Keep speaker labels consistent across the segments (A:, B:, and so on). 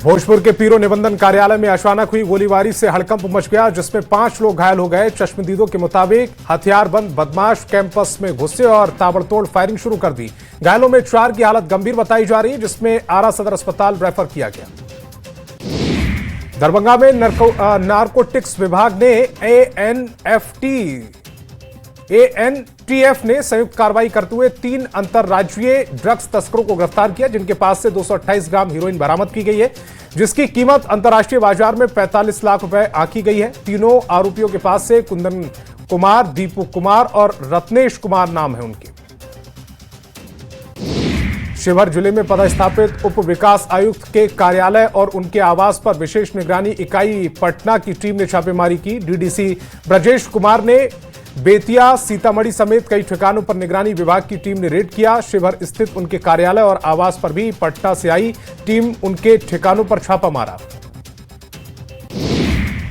A: भोजपुर के पीरो निबंधन कार्यालय में अचानक हुई गोलीबारी से हड़कंप मच गया, जिसमें 5 लोग घायल हो गए। चश्मदीदों के मुताबिक हथियारबंद बदमाश कैंपस में घुसे और ताबड़तोड़ फायरिंग शुरू कर दी। घायलों में 4 की हालत गंभीर बताई जा रही है, जिसमें आरा सदर अस्पताल रेफर किया गया। दरभंगा में नारकोटिक्स विभाग ने एएनटीएफ ने संयुक्त कार्रवाई करते हुए 3 अंतरराज्यीय ड्रग्स तस्करों को गिरफ्तार किया, जिनके पास से 228 ग्राम हेरोइन बरामद की गई है, जिसकी कीमत अंतर्राष्ट्रीय बाजार में 45 लाख रुपए आंकी गई है। तीनों आरोपियों के पास से कुंदन कुमार, दीपू कुमार और रत्नेश कुमार नाम है उनके। शिवहर जिले में पदस्थापित उप विकास आयुक्त के कार्यालय और उनके आवास पर विशेष निगरानी इकाई पटना की टीम ने छापेमारी की। डीडीसी ब्रजेश कुमार ने बेतिया, सीतामढ़ी समेत कई ठिकानों पर निगरानी विभाग की टीम ने रेड किया। शिवहर स्थित उनके कार्यालय और आवास पर भी पटना से आई टीम उनके ठिकानों पर छापा मारा।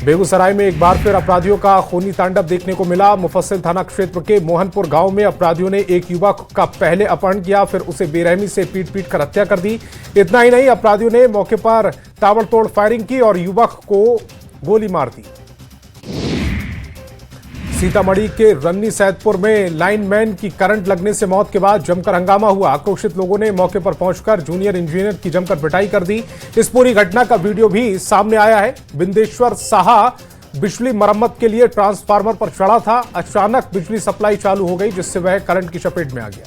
A: बेगूसराय में एक बार फिर अपराधियों का खूनी तांडव देखने को मिला। मुफस्सिल थाना क्षेत्र के मोहनपुर गांव में अपराधियों ने एक युवक का पहले अपहरण किया, फिर उसे बेरहमी से पीट कर हत्या कर दी। इतना ही नहीं, अपराधियों ने मौके पर ताबड़तोड़ फायरिंग की और युवक को गोली मार दी। सीतामढ़ी के रन्नी सैदपुर में लाइनमैन की करंट लगने से मौत के बाद जमकर हंगामा हुआ। आक्रोशित लोगों ने मौके पर पहुंचकर जूनियर इंजीनियर की जमकर पिटाई कर दी। इस पूरी घटना का वीडियो भी सामने आया है। बिंदेश्वर साहा बिजली मरम्मत के लिए ट्रांसफार्मर पर चढ़ा था। अचानक बिजली सप्लाई चालू हो गई, जिससे वह करंट की चपेट में आ गया।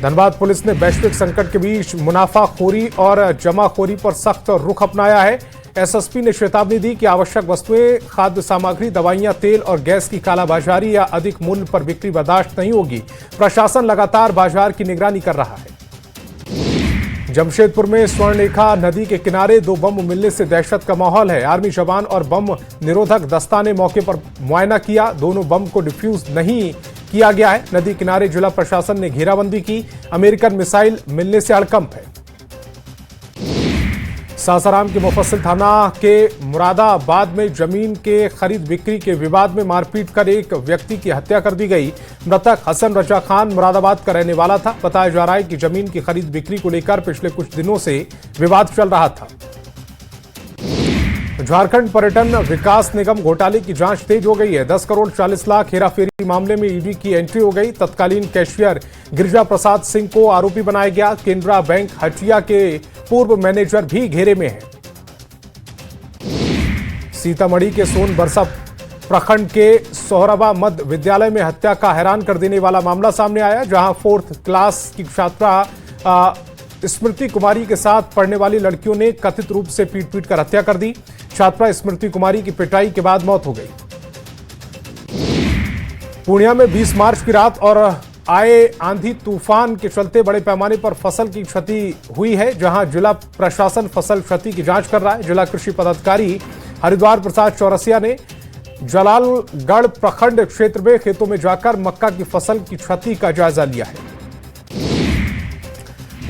A: धनबाद पुलिस ने वैश्विक संकट के बीच मुनाफाखोरी और जमाखोरी पर सख्त रुख अपनाया है। एसएसपी ने चेतावनी दी कि आवश्यक वस्तुएं, खाद्य सामग्री, दवाइयां, तेल और गैस की कालाबाजारी या अधिक मूल्य पर बिक्री बर्दाश्त नहीं होगी। प्रशासन लगातार बाजार की निगरानी कर रहा है। जमशेदपुर में स्वर्णरेखा नदी के किनारे 2 बम मिलने से दहशत का माहौल है। आर्मी जवान और बम निरोधक दस्ता ने मौके पर मुआयना किया। दोनों बम को डिफ्यूज नहीं किया गया है। नदी किनारे जिला प्रशासन ने घेराबंदी की। अमेरिकन मिसाइल मिलने से हड़कंप है। सासाराम के मुफस्सिल थाना के मुरादाबाद में जमीन के खरीद बिक्री के विवाद में मारपीट कर एक व्यक्ति की हत्या कर दी गई। मृतक हसन रजा खान मुरादाबाद का रहने वाला था। बताया जा रहा है कि जमीन की खरीद बिक्री को लेकर पिछले कुछ दिनों से विवाद चल रहा था। झारखंड पर्यटन विकास निगम घोटाले की जांच तेज हो गई है। 10 करोड़ 40 लाख हेराफेरी मामले में ईडी की एंट्री हो गई। तत्कालीन कैशियर गिरिजा प्रसाद सिंह को आरोपी बनाया गया। केनरा बैंक हटिया के पूर्व मैनेजर भी घेरे में है। सीतामढ़ी के सोनबरसा प्रखंड के सोहराबा मध्य विद्यालय में हत्या का हैरान कर देने वाला मामला सामने आया, जहां 4th क्लास की छात्रा स्मृति कुमारी के साथ पढ़ने वाली लड़कियों ने कथित रूप से पीट कर हत्या कर दी। छात्रा स्मृति कुमारी की पिटाई के बाद मौत हो गई। पूर्णिया में 20 मार्च की रात और आए आंधी तूफान के चलते बड़े पैमाने पर फसल की क्षति हुई है, जहां जिला प्रशासन फसल क्षति की जांच कर रहा है। जिला कृषि पदाधिकारी हरिद्वार प्रसाद चौरसिया ने जलालगढ़ प्रखंड क्षेत्र में खेतों में जाकर मक्का की फसल की क्षति का जायजा लिया है।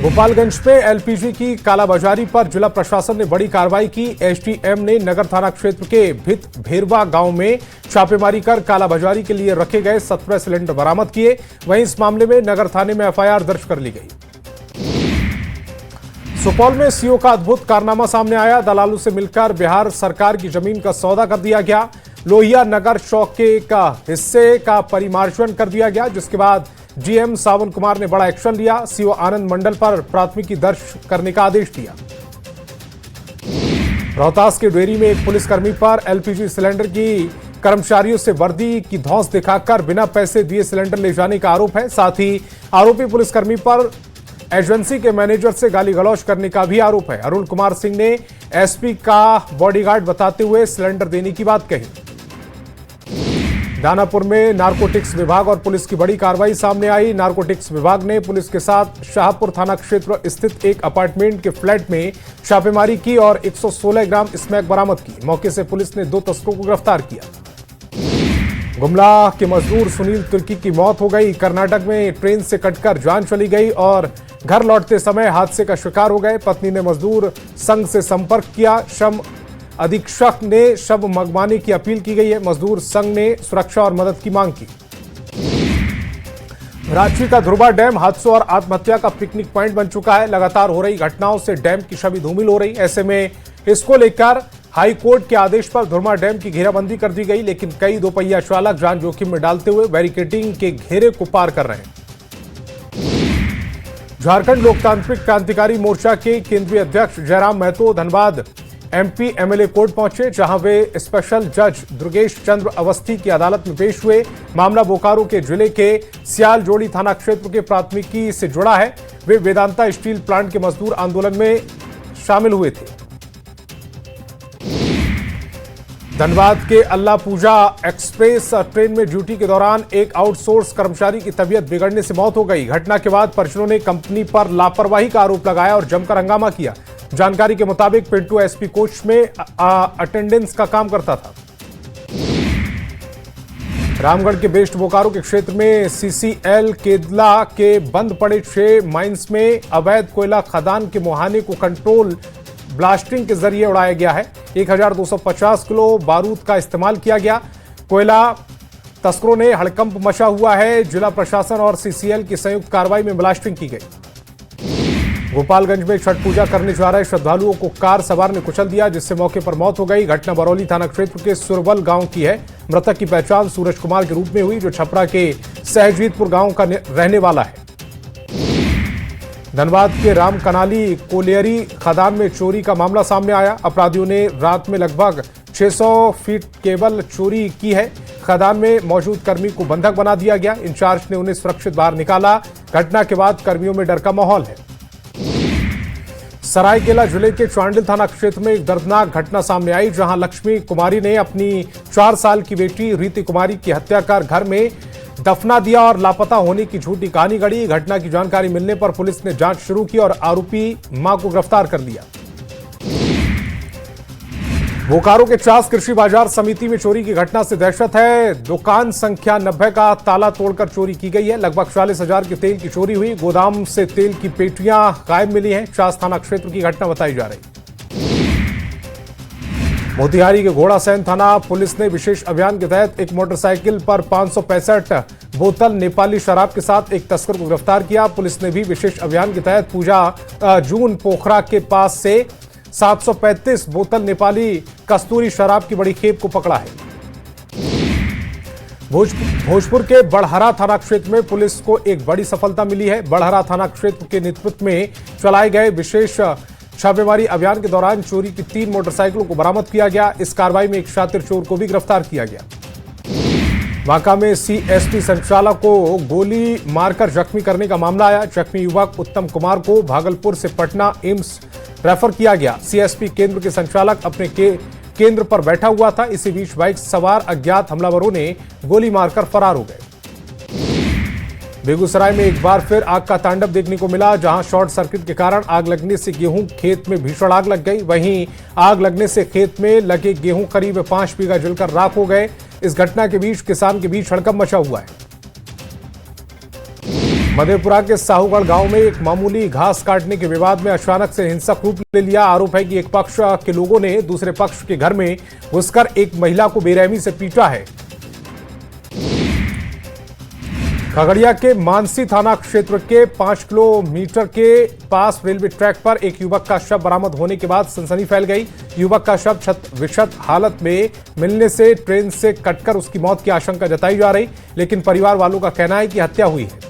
A: गोपालगंज में एलपीजी की कालाबाजारी पर जिला प्रशासन ने बड़ी कार्रवाई की। एसडीएम ने नगर थाना क्षेत्र के भित भेरवा गांव में छापेमारी कर कालाबाजारी के लिए रखे गए 17 सिलेंडर बरामद किए। वहीं इस मामले में नगर थाने में एफआईआर दर्ज कर ली गई। सुपौल में सीओ का अद्भुत कारनामा सामने आया। दलालों से मिलकर बिहार सरकार की जमीन का सौदा कर दिया गया। लोहिया नगर चौके का हिस्से का परिमार्जन कर दिया गया, जिसके बाद जीएम सावन कुमार ने बड़ा एक्शन लिया। सीओ आनंद मंडल पर प्राथमिकी दर्ज करने का आदेश दिया। रोहतास के डेयरी में एक पुलिसकर्मी पर एलपीजी सिलेंडर की कर्मचारियों से वर्दी की धौंस दिखाकर बिना पैसे दिए सिलेंडर ले जाने का आरोप है। साथ ही आरोपी पुलिसकर्मी पर एजेंसी के मैनेजर से गाली गलौज करने का भी आरोप है। अरुण कुमार सिंह ने एसपी का बॉडीगार्ड बताते हुए सिलेंडर देने की बात कही। दानापुर में नारकोटिक्स विभाग और पुलिस की बड़ी कार्रवाई सामने आई। नारकोटिक्स विभाग ने पुलिस के साथ शाहपुर थाना क्षेत्र स्थित एक अपार्टमेंट के फ्लैट में छापेमारी की और 116 ग्राम स्मैक बरामद की। मौके से पुलिस ने 2 तस्करों को गिरफ्तार किया। गुमला के मजदूर सुनील तुर्की की मौत हो गई। कर्नाटक में ट्रेन से कटकर जान चली गई और घर लौटते समय हादसे का शिकार हो गए। पत्नी ने मजदूर संघ से संपर्क किया। श्रम अधीक्षक ने शव मंगवाने की अपील की गई है। मजदूर संघ ने सुरक्षा और मदद की मांग की। रांची का ध्रुवा डैम हादसों और आत्महत्या का पिकनिक पॉइंट बन चुका है। लगातार हो रही घटनाओं से डैम की छवि धूमिल हो रही। ऐसे में इसको लेकर हाई कोर्ट के आदेश पर ध्रुवा डैम की घेराबंदी कर दी गई, लेकिन कई दोपहिया चालक जान जोखिम में डालते हुए बैरिकेडिंग के घेरे को पार कर रहे हैं। झारखंड लोकतांत्रिक क्रांतिकारी मोर्चा के केंद्रीय अध्यक्ष Jairam Mahto Dhanbad MP MLA court पहुंचे, जहां वे स्पेशल जज दुर्गेश चंद्र अवस्थी की अदालत में पेश हुए। मामला बोकारो के जिले के सियालजोड़ी थाना क्षेत्र के प्राथमिकी से जुड़ा है। वे वेदांता स्टील प्लांट के मजदूर आंदोलन में शामिल हुए थे। धनबाद के अल्लाह पूजा एक्सप्रेस ट्रेन में ड्यूटी के दौरान एक आउटसोर्स कर्मचारी की तबीयत बिगड़ने से मौत हो गई। घटना के बाद परिजनों ने कंपनी पर लापरवाही का आरोप लगाया और जमकर हंगामा किया। जानकारी के मुताबिक पिंटू एसपी कोच में अटेंडेंस का काम करता था। रामगढ़ के बेस्ट बोकारो के क्षेत्र में सीसीएल केदला के बंद पड़े 6 माइंस में अवैध कोयला खदान के मुहाने को कंट्रोल ब्लास्टिंग के जरिए उड़ाया गया है। 1250 किलो बारूद का इस्तेमाल किया गया। कोयला तस्करों ने हड़कंप मचा हुआ है। जिला प्रशासन और सीसीएल की संयुक्त कार्रवाई में ब्लास्टिंग की गई। गोपालगंज में छठ पूजा करने जा रहे श्रद्धालुओं को कार सवार ने कुचल दिया, जिससे मौके पर मौत हो गई। घटना बरौली थाना क्षेत्र के सुरवल गांव की है। मृतक की पहचान सूरज कुमार के रूप में हुई, जो छपरा के सहजीतपुर गांव का रहने वाला है। धनबाद के राम कनाली कोलियरी खदान में चोरी का मामला सामने आया। अपराधियों ने रात में लगभग 600 फीट केबल चोरी की है। खदान में मौजूद कर्मी को बंधक बना दिया गया। इंचार्ज ने उन्हें सुरक्षित बाहर निकाला। घटना के बाद कर्मियों में डर का माहौल है। सरायकेला जिले के चांडिल थाना क्षेत्र में एक दर्दनाक घटना सामने आई, जहां लक्ष्मी कुमारी ने अपनी 4 साल की बेटी रीति कुमारी की हत्या कर घर में दफना दिया और लापता होने की झूठी कहानी गढ़ी। घटना की जानकारी मिलने पर पुलिस ने जांच शुरू की और आरोपी मां को गिरफ्तार कर लिया। बोकारो के चास कृषि बाजार समिति में चोरी की घटना से दहशत है। दुकान संख्या 90 का ताला तोड़कर चोरी की गई है। लगभग 40,000 के तेल की चोरी हुई। गोदाम से तेल की पेटियां गायब मिली हैं। चास थाना क्षेत्र की घटना बताई जा रही। मोतिहारी के घोड़ासैन थाना पुलिस ने विशेष अभियान के तहत एक मोटरसाइकिल पर 565 बोतल नेपाली शराब के साथ एक तस्कर को गिरफ्तार किया। पुलिस ने भी विशेष अभियान के तहत पूजा जून पोखरा के पास से 735 बोतल नेपाली कस्तूरी शराब की बड़ी खेप को पकड़ा है। भोजपुर के बड़हरा थाना क्षेत्र में पुलिस को एक बड़ी सफलता मिली है। बड़हरा थाना क्षेत्र के नेतृत्व में चलाए गए विशेष छापेमारी अभियान के दौरान चोरी की 3 मोटरसाइकिलों को बरामद किया गया। इस कार्रवाई में एक शातिर चोर को भी गिरफ्तार किया गया। बांका में सीएसपी संचालक को गोली मारकर जख्मी करने का मामला आया। जख्मी युवक उत्तम कुमार को भागलपुर से पटना एम्स रेफर किया गया। सीएसपी केंद्र के संचालक अपने केंद्र पर बैठा हुआ था। इसी बीच बाइक सवार अज्ञात हमलावरों ने गोली मारकर फरार हो गए। बेगूसराय में एक बार फिर आग का तांडव देखने को मिला, जहां शॉर्ट सर्किट के कारण आग लगने से गेहूं खेत में भीषण आग लग गई। वहीं आग लगने से खेत में लगे गेहूं करीब 5 बीघा जलकर राख हो गए। इस घटना के बीच किसान के बीच हड़कंप मचा हुआ है। मधेपुरा के साहूगढ़ गांव में एक मामूली घास काटने के विवाद में अचानक से हिंसक रूप ले लिया। आरोप है कि एक पक्ष के लोगों ने दूसरे पक्ष के घर में घुसकर एक महिला को बेरहमी से पीटा है। खगड़िया के मानसी थाना क्षेत्र के 5 किलोमीटर के पास रेलवे ट्रैक पर एक युवक का शव बरामद होने के बाद सनसनी फैल गई। युवक का शव क्षत हालत में मिलने से ट्रेन से कटकर उसकी मौत की आशंका जताई जा रही, लेकिन परिवार वालों का कहना है कि हत्या हुई है।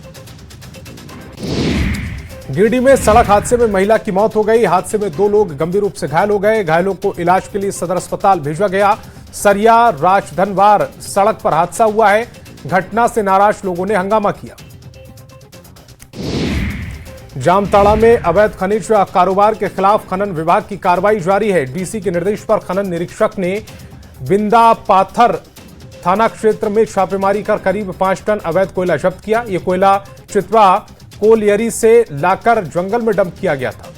A: गिरिडीह में सड़क हादसे में महिला की मौत हो गई। हादसे में 2 लोग गंभीर रूप से घायल हो गए। घायलों को इलाज के लिए सदर अस्पताल भेजा गया। सरिया राजधनवार सड़क पर हादसा हुआ है। घटना से नाराज लोगों ने हंगामा किया। जामताड़ा में अवैध खनिज कारोबार के खिलाफ खनन विभाग की कार्रवाई जारी है। डीसी के निर्देश पर खनन निरीक्षक ने बिंदा पाथर थाना क्षेत्र में छापेमारी कर करीब 5 टन अवैध कोयला जब्त किया। यह कोयला चित्रा कोलियरी से लाकर जंगल में डंप किया गया था।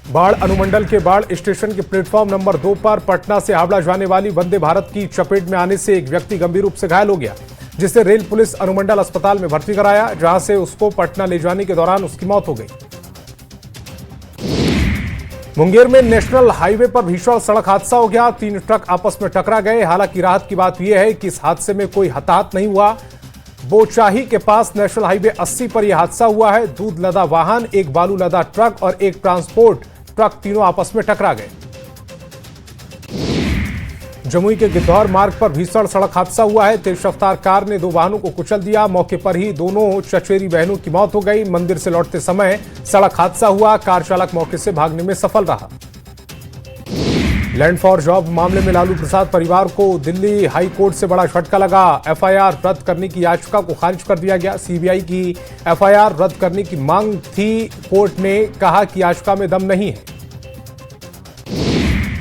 A: बाढ़ अनुमंडल के बाढ़ स्टेशन के प्लेटफॉर्म नंबर 2 पर पटना से हावड़ा जाने वाली वंदे भारत की चपेट में आने से एक व्यक्ति गंभीर रूप से घायल हो गया, जिसे रेल पुलिस अनुमंडल अस्पताल में भर्ती कराया, जहां से उसको पटना ले जाने के दौरान उसकी मौत हो गई। मुंगेर में नेशनल हाईवे पर भीषण सड़क हादसा हो गया। 3 ट्रक आपस में टकरा गए। हालांकि राहत की बात यह है कि इस हादसे में कोई हताहत नहीं हुआ। बोचाही के पास नेशनल हाईवे 80 पर यह हादसा हुआ है। दूध लदा वाहन, एक बालू लदा ट्रक और एक ट्रांसपोर्ट ट्रक तीनों आपस में टकरा गए। जमुई के गिद्धौर मार्ग पर भीषण सड़क हादसा हुआ है। तेज रफ्तार कार ने 2 वाहनों को कुचल दिया। मौके पर ही दोनों चचेरी बहनों की मौत हो गई। मंदिर से लौटते समय सड़क हादसा हुआ। कार चालक मौके से भागने में सफल रहा। लैंड फॉर जॉब मामले में लालू प्रसाद परिवार को दिल्ली हाई कोर्ट से बड़ा झटका लगा। एफआईआर रद्द करने की याचिका को खारिज कर दिया गया। सीबीआई की एफआईआर रद्द करने की मांग थी। कोर्ट ने कहा कि याचिका में दम नहीं है।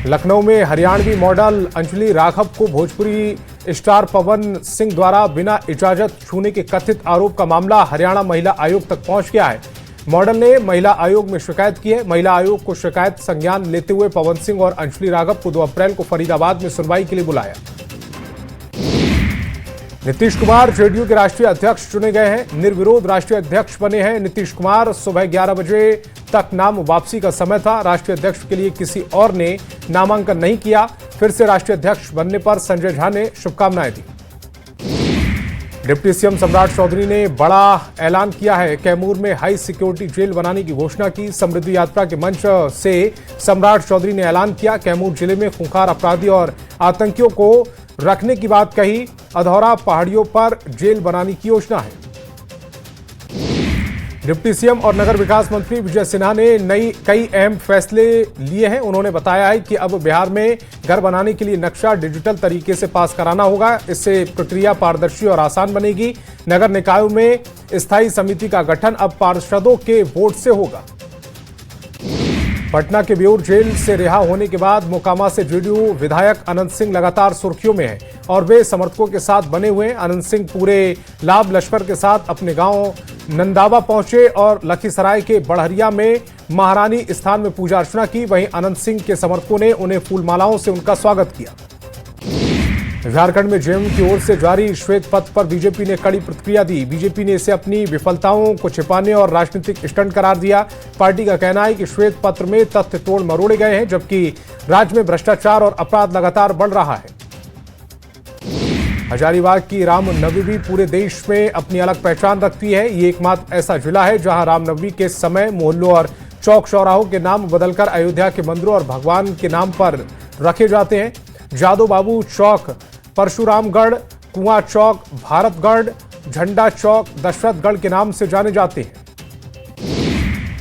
A: लखनऊ में हरियाणवी मॉडल अंजलि राघव को भोजपुरी स्टार पवन सिंह द्वारा बिना इजाजत छूने के कथित आरोप का मामला हरियाणा महिला आयोग तक पहुंच गया है। मॉडल ने महिला आयोग में शिकायत की है। महिला आयोग को शिकायत संज्ञान लेते हुए पवन सिंह और अंजलि राघव को 2 अप्रैल को फरीदाबाद में सुनवाई के लिए बुलाया। नीतीश कुमार जेडीयू के राष्ट्रीय अध्यक्ष चुने गए हैं। निर्विरोध राष्ट्रीय अध्यक्ष बने हैं नीतीश कुमार। सुबह 11 बजे तक नाम वापसी का समय था। राष्ट्रीय अध्यक्ष के लिए किसी और ने नामांकन नहीं किया। फिर से राष्ट्रीय अध्यक्ष बनने पर संजय झा ने शुभकामनाएं दी। डिप्टी सीएम सम्राट चौधरी ने बड़ा ऐलान किया है। कैमूर में हाई सिक्योरिटी जेल बनाने की घोषणा की। समृद्धि यात्रा के मंच से सम्राट चौधरी ने ऐलान किया। कैमूर जिले में खूंखार अपराधी और आतंकियों को रखने की बात कही। अधौरा पहाड़ियों पर जेल बनाने की योजना है। डिप्टी सीएम और नगर विकास मंत्री विजय सिन्हा ने कई अहम फैसले लिए हैं। उन्होंने बताया है कि अब बिहार में घर बनाने के लिए नक्शा डिजिटल तरीके से पास कराना होगा। इससे प्रक्रिया पारदर्शी और आसान बनेगी। नगर निकायों में स्थायी समिति का गठन अब पार्षदों के वोट से होगा। पटना के बेऊर जेल से रिहा होने के बाद मोकामा से जेडीयू विधायक अनंत सिंह लगातार सुर्खियों में हैं और वे समर्थकों के साथ बने हुए हैं। अनंत सिंह पूरे लाभ लश्कर के साथ अपने गांव नंदावा पहुंचे और लखीसराय के बड़हरिया में महारानी स्थान में पूजा अर्चना की। वहीं अनंत सिंह के समर्थकों ने उन्हें फूलमालाओं से उनका स्वागत किया। झारखंड में जेएमएम की ओर से जारी श्वेत पत्र पर बीजेपी ने कड़ी प्रतिक्रिया दी। बीजेपी ने इसे अपनी विफलताओं को छिपाने और राजनीतिक स्टंट करार दिया। पार्टी का कहना है कि श्वेत पत्र में तथ्य तोड़ मरोड़े गए हैं, जबकि राज्य में भ्रष्टाचार और अपराध लगातार बढ़ रहा है। हजारीबाग की रामनवमी भी पूरे देश में अपनी अलग पहचान रखती है। ये एकमात्र ऐसा जिला है जहां रामनवमी के समय मोहल्लों और चौक चौराहों के नाम बदलकर अयोध्या के मंदिरों और भगवान के नाम पर रखे जाते हैं। जादव बाबू चौक परशुरामगढ़, कुआं चौक भारतगढ़, झंडा चौक दशरथगढ़ के नाम से जाने जाते हैं।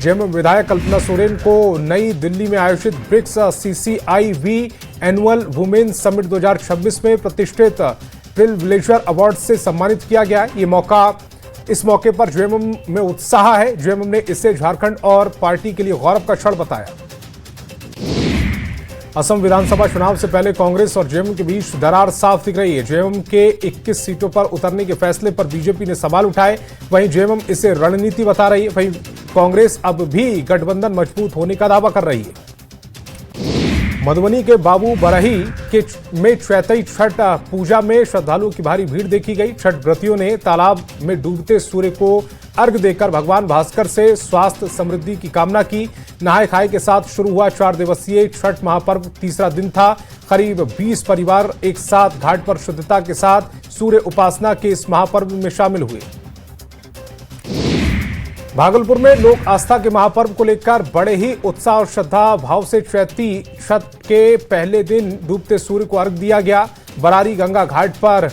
A: जेएमएम विधायक कल्पना सोरेन को नई दिल्ली में आयोजित BRICS CCIV annual women summit 2026 में प्रतिष्ठित प्रिविलेजर अवार्ड से सम्मानित किया गया। इस मौके पर जेएमएम में उत्साह है। जेएमएम ने इसे झारखंड और पार्टी के लिए गौरव का क्षण बताया। असम विधानसभा चुनाव से पहले कांग्रेस और जेएमएम के बीच दरार साफ दिख रही है। जेएमएम के 21 सीटों पर उतरने के फैसले पर बीजेपी ने सवाल उठाए। वहीं जेएमएम इसे रणनीति बता रही है। वहीं कांग्रेस अब भी गठबंधन मजबूत होने का दावा कर रही है। मधुबनी के बाबू बरही में चैती छठ पूजा में श्रद्धालुओं की भारी भीड़ देखी गई। छठ व्रतियों ने तालाब में डूबते सूर्य को अर्घ देकर भगवान भास्कर से स्वास्थ्य समृद्धि की कामना की। नहाय खाए के साथ शुरू हुआ 4 दिवसीय छठ महापर्व तीसरा दिन था। करीब 20 परिवार एक साथ घाट पर शुद्धता के साथ सूर्य उपासना के इस महापर्व में शामिल हुए। भागलपुर में लोक आस्था के महापर्व को लेकर बड़े ही उत्साह और श्रद्धा भाव से चैती छठ के पहले दिन डूबते सूर्य को अर्घ दिया गया। बरारी गंगा घाट पर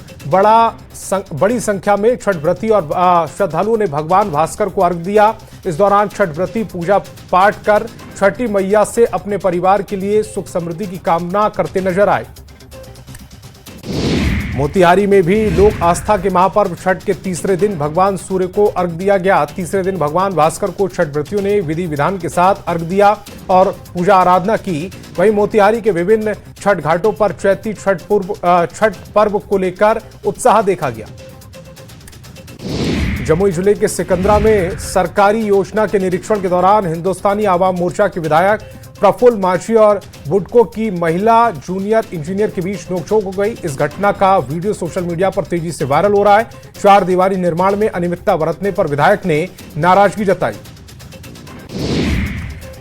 A: बड़ी संख्या में छठ व्रती और श्रद्धालुओं ने भगवान भास्कर को अर्घ दिया। इस दौरान छठ व्रती पूजा पाठ कर छठी मैया से अपने परिवार के लिए सुख समृद्धि की कामना करते नजर आए। मोतिहारी में भी लोक आस्था के महापर्व छठ के तीसरे दिन भगवान सूर्य को अर्घ दिया गया। तीसरे दिन भगवान भास्कर को छठ व्रतियों ने विधि विधान के साथ अर्घ दिया और पूजा आराधना की। वहीं मोतिहारी के विभिन्न छठ घाटों पर चैती छठ पर्व को लेकर उत्साह देखा गया। जमुई जिले के सिकंदरा में सरकारी योजना के निरीक्षण के दौरान हिंदुस्तानी आवाम मोर्चा के विधायक प्रफुल्ल माझी और बुडको की महिला जूनियर इंजीनियर के बीच नोकझोंक हो गई। इस घटना का वीडियो सोशल मीडिया पर तेजी से वायरल हो रहा है। 4 दीवारी निर्माण में अनियमितता बरतने पर विधायक ने नाराजगी जताई।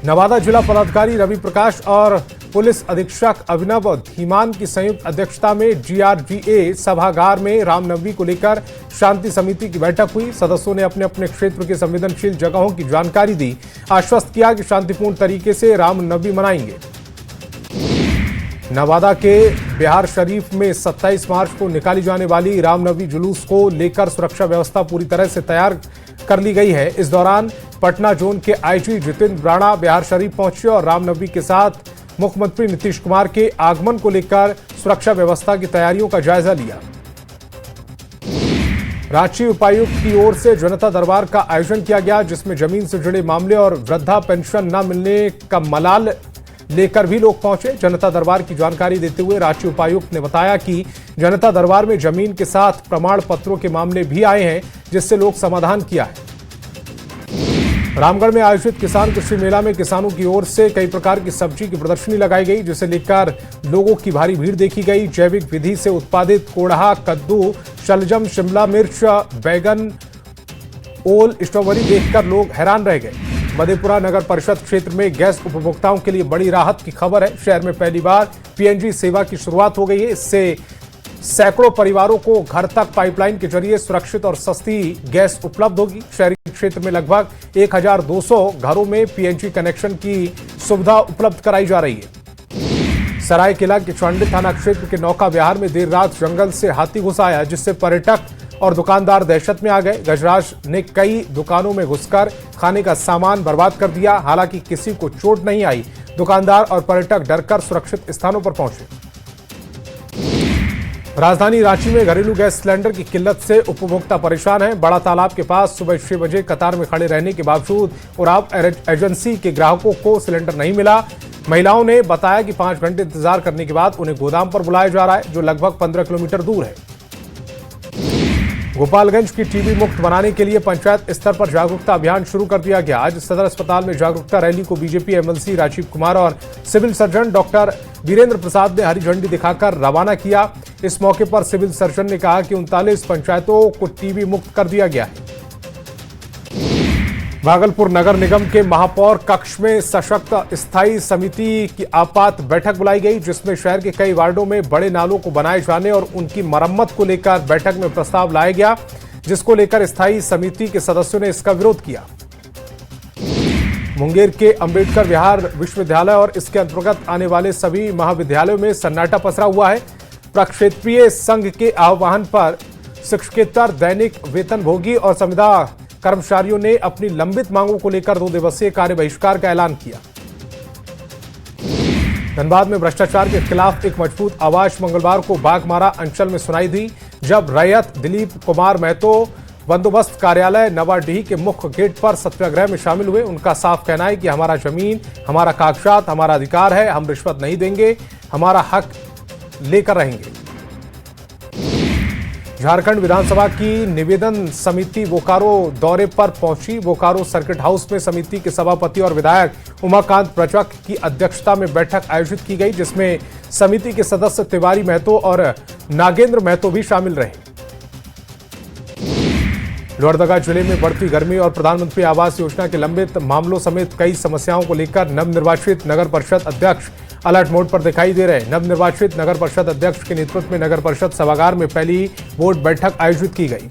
A: नवादा जिला पदाधिकारी रवि प्रकाश और पुलिस अधीक्षक अभिनव धीमान की संयुक्त अध्यक्षता में जीआरजीए सभागार में रामनवमी को लेकर शांति समिति की बैठक हुई। सदस्यों ने अपने अपने क्षेत्र के संवेदनशील जगहों की जानकारी दी, आश्वस्त किया कि शांतिपूर्ण तरीके से रामनवमी मनाएंगे। नवादा के बिहार शरीफ में 27 मार्च को निकाली जाने वाली रामनवमी जुलूस को लेकर सुरक्षा व्यवस्था पूरी तरह से तैयार कर ली गई है। इस दौरान पटना जोन के आईजी जितेंद्र राणा बिहार शरीफ पहुंचे और रामनवमी के साथ मुख्यमंत्री नीतीश कुमार के आगमन को लेकर सुरक्षा व्यवस्था की तैयारियों का जायजा लिया। रांची उपायुक्त की ओर से जनता दरबार का आयोजन किया गया, जिसमें जमीन से जुड़े मामले और वृद्धा पेंशन न मिलने का मलाल लेकर भी लोग पहुंचे। जनता दरबार की जानकारी देते हुए रांची उपायुक्त ने बताया कि जनता दरबार में जमीन के साथ प्रमाण पत्रों के मामले भी आए हैं, जिससे लोग समाधान किया है। रामगढ़ में आयोजित किसान कृषि मेला में किसानों की ओर से कई प्रकार की सब्जी की प्रदर्शनी लगाई गई, जिसे लेकर लोगों की भारी भीड़ देखी गई। जैविक विधि से उत्पादित कोढ़ा, कद्दू, शलजम, शिमला मिर्च, बैगन, ओल, स्ट्रॉबेरी देखकर लोग हैरान रह गए। मधेपुरा नगर परिषद क्षेत्र में गैस उपभोक्ताओं के लिए बड़ी राहत की खबर है। शहर में पहली बार पीएनजी सेवा की शुरुआत हो गई है। इससे सैकड़ों परिवारों को घर तक पाइपलाइन के जरिए सुरक्षित और सस्ती गैस उपलब्ध होगी। शहरी क्षेत्र में लगभग 1200 घरों में पीएनजी कनेक्शन की सुविधा उपलब्ध कराई जा रही है। सरायकेला के चौंडी थाना क्षेत्र के नौका विहार में देर रात जंगल से हाथी घुस आया, जिससे पर्यटक और दुकानदार दहशत में आ गए। गजराज ने कई दुकानों में घुसकर खाने का सामान बर्बाद कर दिया। हालांकि किसी को चोट नहीं आई। दुकानदार और पर्यटक डरकर सुरक्षित स्थानों पर पहुंचे। राजधानी रांची में घरेलू गैस सिलेंडर की किल्लत से उपभोक्ता परेशान है। बड़ा तालाब के पास सुबह 6 बजे कतार में खड़े रहने के बावजूद उराव एजेंसी के ग्राहकों को सिलेंडर नहीं मिला। महिलाओं ने बताया कि 5 घंटे इंतजार करने के बाद उन्हें गोदाम पर बुलाया जा रहा है, जो लगभग 15 किलोमीटर दूर है। गोपालगंज की टीबी मुक्त बनाने के लिए पंचायत स्तर पर जागरूकता अभियान शुरू कर दिया गया। आज सदर अस्पताल में जागरूकता रैली को बीजेपी एमएलसी राजीव कुमार और सिविल सर्जन डॉक्टर वीरेंद्र प्रसाद ने हरी झंडी दिखाकर रवाना किया। इस मौके पर सिविल सर्जन ने कहा कि 39 पंचायतों को टीबी मुक्त कर दिया गया है। भागलपुर नगर निगम के महापौर कक्ष में सशक्त स्थायी समिति की आपात बैठक बुलाई गई, जिसमें शहर के कई वार्डों में बड़े नालों को बनाए जाने और उनकी मरम्मत को लेकर बैठक में प्रस्ताव लाया गया, जिसको लेकर स्थायी समिति के सदस्यों ने इसका विरोध किया। मुंगेर के अंबेडकर विहार विश्वविद्यालय और इसके अंतर्गत आने वाले सभी महाविद्यालयों में सन्नाटा पसरा हुआ है। प्रक्षेत्रीय संघ के आह्वान पर शिक्षकेतर, दैनिक वेतनभोगी और संविदा कर्मचारियों ने अपनी लंबित मांगों को लेकर 2 दिवसीय कार्य बहिष्कार का ऐलान किया। धनबाद में भ्रष्टाचार के खिलाफ एक मजबूत आवाज मंगलवार को बाघमारा अंचल में सुनाई दी, जब रैयत दिलीप कुमार महतो बंदोबस्त कार्यालय नवाडीह के मुख्य गेट पर सत्याग्रह में शामिल हुए। उनका साफ कहना है कि हमारा जमीन, हमारा कागजात, हमारा अधिकार है, हम रिश्वत नहीं देंगे, हमारा हक लेकर रहेंगे। झारखंड विधानसभा की निवेदन समिति बोकारो दौरे पर पहुंची। बोकारो सर्किट हाउस में समिति के सभापति और विधायक उमाकांत प्रचक की अध्यक्षता में बैठक आयोजित की गई, जिसमें समिति के सदस्य तिवारी महतो और नागेंद्र महतो भी शामिल रहे। लोहरदगा जिले में बढ़ती गर्मी और प्रधानमंत्री आवास योजना के लंबित मामलों समेत कई समस्याओं को लेकर नवनिर्वाचित नगर परिषद अध्यक्ष अलर्ट मोड पर दिखाई दे रहे हैं। नवनिर्वाचित नगर परिषद अध्यक्ष के नेतृत्व में नगर परिषद सभागार में पहली बोर्ड बैठक आयोजित की गई।